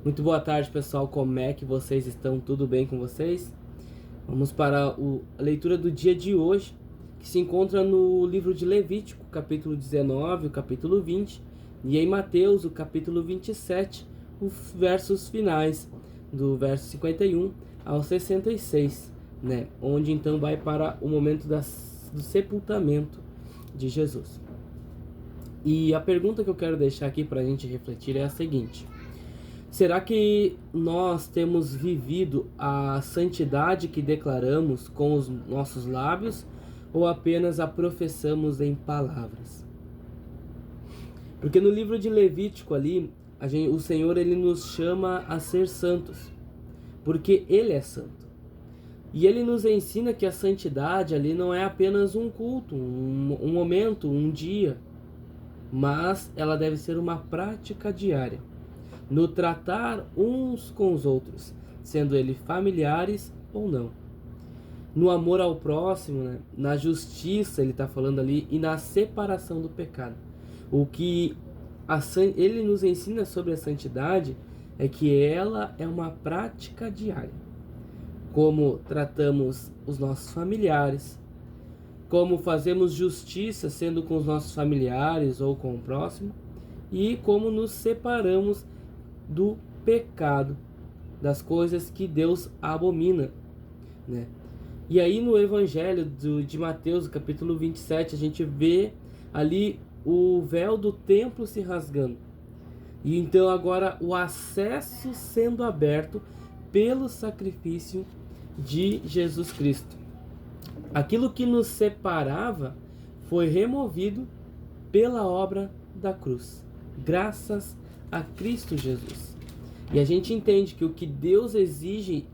Muito boa tarde, pessoal. Como é que vocês estão? Tudo bem com vocês? Vamos para a leitura do dia de hoje, que se encontra no livro de Levítico, capítulo 19, o capítulo 20, e em Mateus, o capítulo 27, os versos finais, do verso 51 ao 66, né? Onde então vai para o momento do sepultamento de Jesus. E a pergunta que eu quero deixar aqui para a gente refletir é a seguinte: será que nós temos vivido a santidade que declaramos com os nossos lábios ou apenas a professamos em palavras? Porque no livro de Levítico ali, o Senhor ele nos chama a ser santos, porque Ele é santo. E Ele nos ensina que a santidade ali não é apenas um culto, um momento, um dia, mas ela deve ser uma prática diária no tratar uns com os outros, sendo eles familiares ou não. No amor ao próximo, né? Na justiça, ele está falando ali, e na separação do pecado. O que ele nos ensina sobre a santidade é que ela é uma prática diária. Como tratamos os nossos familiares, como fazemos justiça sendo com os nossos familiares ou com o próximo, e como nos separamos do pecado, das coisas que Deus abomina, né? E aí no Evangelho de Mateus, capítulo 27, a gente vê ali o véu do templo se rasgando. E então agora o acesso sendo aberto pelo sacrifício de Jesus Cristo. Aquilo que nos separava foi removido pela obra da cruz, graças a Cristo Jesus. E a gente entende que o que Deus exige,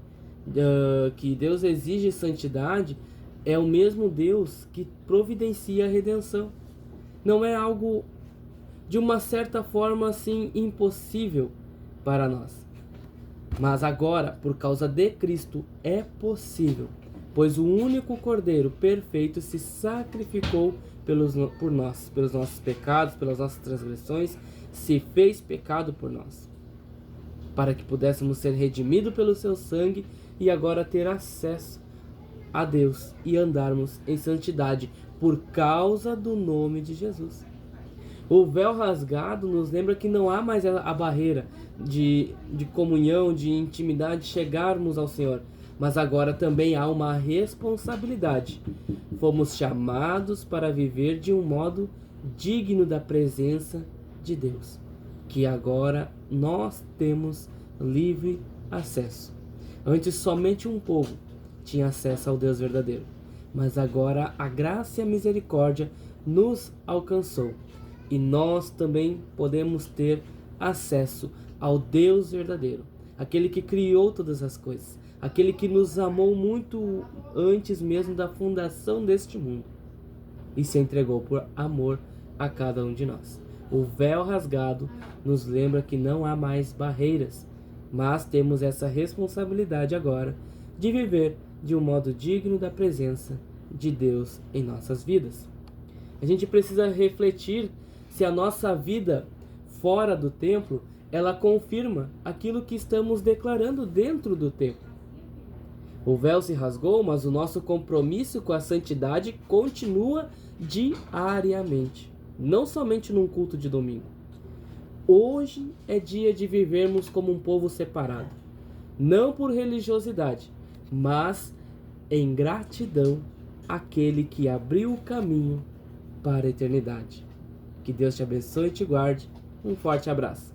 santidade, é o mesmo Deus que providencia a redenção. Não é algo de uma certa forma assim impossível para nós. Mas agora, por causa de Cristo, é possível, pois o único Cordeiro perfeito se sacrificou por nós, pelos nossos pecados, pelas nossas transgressões, se fez pecado por nós, para que pudéssemos ser redimidos pelo seu sangue e agora ter acesso a Deus e andarmos em santidade por causa do nome de Jesus. O véu rasgado nos lembra que não há mais a barreira de comunhão, de intimidade, chegarmos ao Senhor. Mas agora também há uma responsabilidade. Fomos chamados para viver de um modo digno da presença de Deus, que agora nós temos livre acesso. Antes somente um povo tinha acesso ao Deus verdadeiro, mas agora a graça e a misericórdia nos alcançou. E nós também podemos ter acesso ao Deus verdadeiro, aquele que criou todas as coisas, aquele que nos amou muito antes mesmo da fundação deste mundo e se entregou por amor a cada um de nós. O véu rasgado nos lembra que não há mais barreiras, mas temos essa responsabilidade agora de viver de um modo digno da presença de Deus em nossas vidas. A gente precisa refletir se a nossa vida fora do templo, ela confirma aquilo que estamos declarando dentro do templo. O véu se rasgou, mas o nosso compromisso com a santidade continua diariamente, não somente num culto de domingo. Hoje é dia de vivermos como um povo separado, não por religiosidade, mas em gratidão àquele que abriu o caminho para a eternidade. Que Deus te abençoe e te guarde. Um forte abraço.